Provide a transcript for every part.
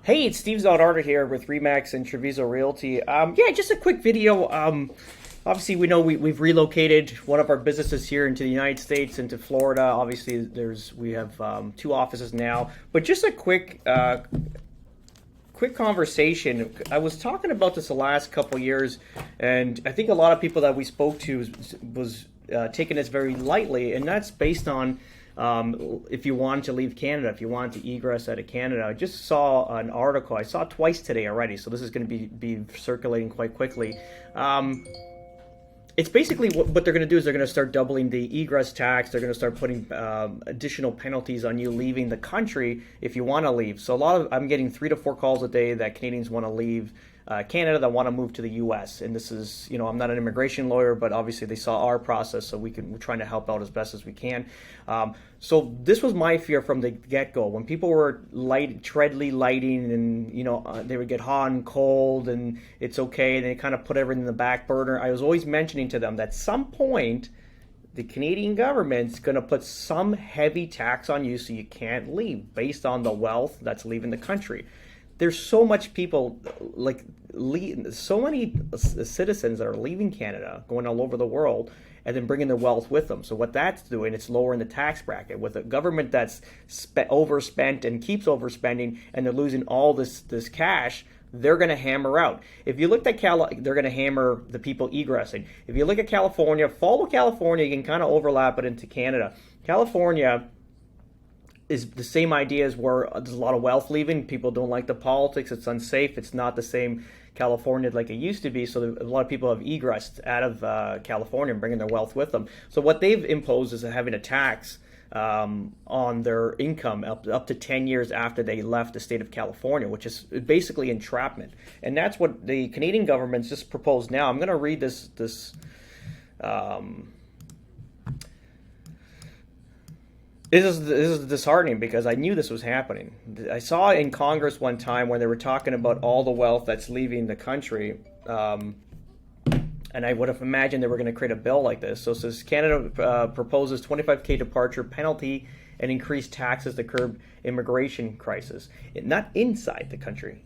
Hey, it's Steve Zalunardo here with Remax and Treviso Realty. Yeah, just a quick video. Obviously, we know we've relocated one of our businesses here into the United States, into Florida. Obviously, we have two offices now. But just a quick conversation. I was talking about this the last couple years, and I think a lot of people that we spoke to was taking this very lightly, and that's based on if you wanted to leave Canada, if you wanted to egress out of Canada. I just saw an article. I saw it twice today already, so this is going to be circulating quite quickly. It's basically what they're going to do is they're going to start doubling the egress tax. They're going to start putting additional penalties on you leaving the country if you want to leave. So I'm getting 3 to 4 calls a day that Canadians want to leave Canada, that want to move to the U.S. And this is, I'm not an immigration lawyer, but obviously they saw our process, so we're trying to help out as best as we can. So this was my fear from the get-go. When people were treadly lighting, and they would get hot and cold, and it's okay, and they kind of put everything in the back burner. I was always mentioning to them that at some point the Canadian government's going to put some heavy tax on you so you can't leave based on the wealth that's leaving the country. There's so much people, so many citizens that are leaving Canada, going all over the world, and then bringing their wealth with them. So what that's doing, it's lowering the tax bracket. With a government that's overspent and keeps overspending, and they're losing all this cash, they're going to hammer out. If you looked at they're going to hammer the people egressing. If you look at California, follow California, you can kind of overlap it into Canada. California is the same idea as where there's a lot of wealth leaving. People don't like the politics. It's unsafe. It's not the same California like it used to be. So a lot of people have egressed out of California and bringing their wealth with them. So what they've imposed is having a tax on their income up to 10 years after they left the state of California, which is basically entrapment. And that's what the Canadian government's just proposed now. I'm going to read this This is disheartening because I knew this was happening. I saw in Congress one time when they were talking about all the wealth that's leaving the country, and I would have imagined they were going to create a bill like this. So it says Canada proposes $25,000 departure penalty and increased taxes to curb immigration crisis. Not inside the country.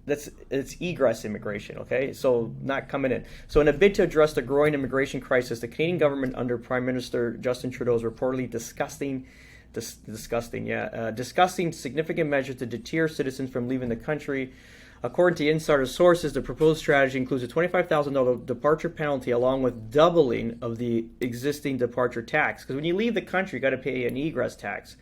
It's egress immigration, okay? So not coming in. So in a bid to address the growing immigration crisis, the Canadian government under Prime Minister Justin Trudeau is reportedly discussing significant measures to deter citizens from leaving the country. According to insider sources, the proposed strategy includes a $25,000 departure penalty along with doubling of the existing departure tax. Because when you leave the country, you got to pay an egress tax.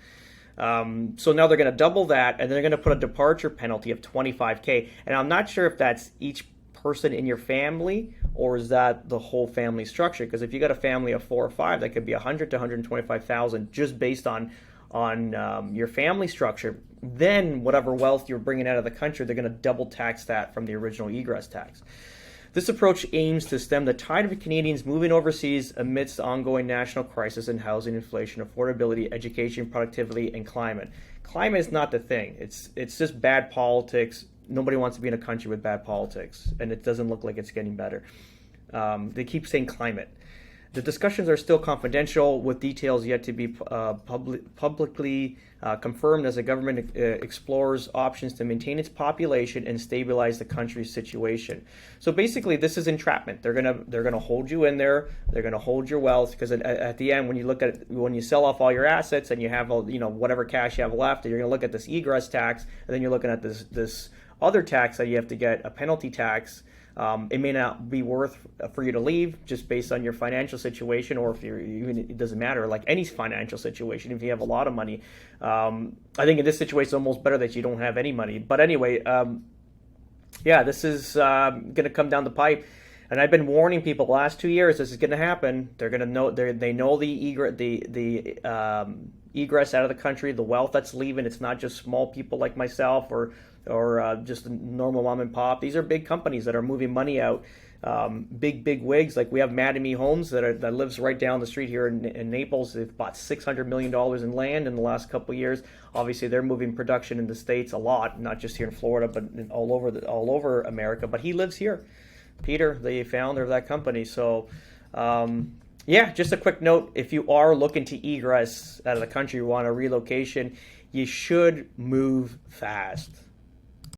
So now they're going to double that, and they're going to put a departure penalty of $25,000. And I'm not sure if that's each person in your family or is that the whole family structure. Because if you got a family of 4 or 5, that could be $100,000 to $125,000 just based on your family structure. Then whatever wealth you're bringing out of the country, they're going to double tax that from the original egress tax. This approach aims to stem the tide of Canadians moving overseas amidst ongoing national crisis in housing, inflation, affordability, education, productivity, and climate. Climate is not the thing. It's just bad politics. Nobody wants to be in a country with bad politics, and it doesn't look like it's getting better. They keep saying climate. The discussions are still confidential, with details yet to be publicly confirmed as the government explores options to maintain its population and stabilize the country's situation. So basically, this is entrapment. They're gonna hold you in there. They're gonna hold your wealth, because at the end, when you sell off all your assets and you have whatever cash you have left, you're gonna look at this egress tax, and then you're looking at this other tax that you have to get, a penalty tax. It may not be worth for you to leave just based on your financial situation, or if it doesn't matter, like any financial situation. If you have a lot of money, I think in this situation it's almost better that you don't have any money. But anyway, this is going to come down the pipe, and I've been warning people the last 2 years this is going to happen. They're going to know they know the egress out of the country, the wealth that's leaving. It's not just small people like myself or just a normal mom and pop. These are big companies that are moving money out. Big wigs, like we have Madame Homes that lives right down the street here in Naples. They've bought $600 million in land in the last couple of years. Obviously, they're moving production in the States a lot, not just here in Florida, but all over America. But he lives here, Peter, the founder of that company. So just a quick note: if you are looking to egress out of the country, you want a relocation, you should move fast.